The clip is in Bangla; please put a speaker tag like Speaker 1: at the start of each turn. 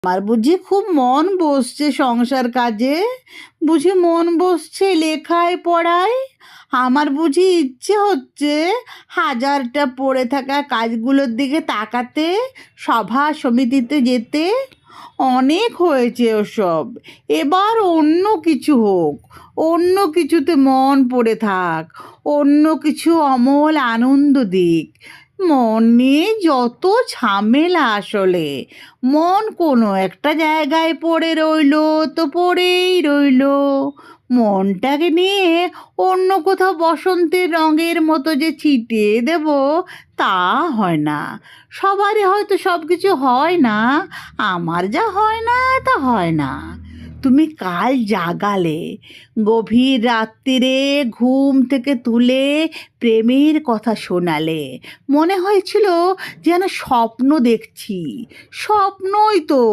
Speaker 1: আমার বুঝি খুব মন বসছে সংসার কাজে, বুঝি মন বসছে লেখায় পড়ায়। আমার বুঝি ইচ্ছে হচ্ছে হাজারটা পড়ে থাকা কাজগুলোর দিকে তাকাতে, সভা সমিতিতে যেতে। অনেক হয়েছে ওসব, এবার অন্য কিছু হোক, অন্য কিছুতে মন পড়ে থাক, অন্য কিছু অমল আনন্দ দিক। মন নিয়ে যত ঝামেলা আসলে, মন কোনো একটা জায়গায় পড়ে রইলো তো পড়েই রইলো। মনটাকে নিয়ে অন্য কোথাও বসন্তের রঙের মতো যে ছিটিয়ে দেব, তা হয় না। সবারই হয়তো সব কিছু হয় না, আমার যা হয় না তা হয় না। তুমি কাল জাগালে, গভীর রাত্রিরে ঘুম থেকে তুলে প্রেমের কথা শোনালে। মনে হয়েছিল যেন স্বপ্ন দেখছি। স্বপ্নই তো।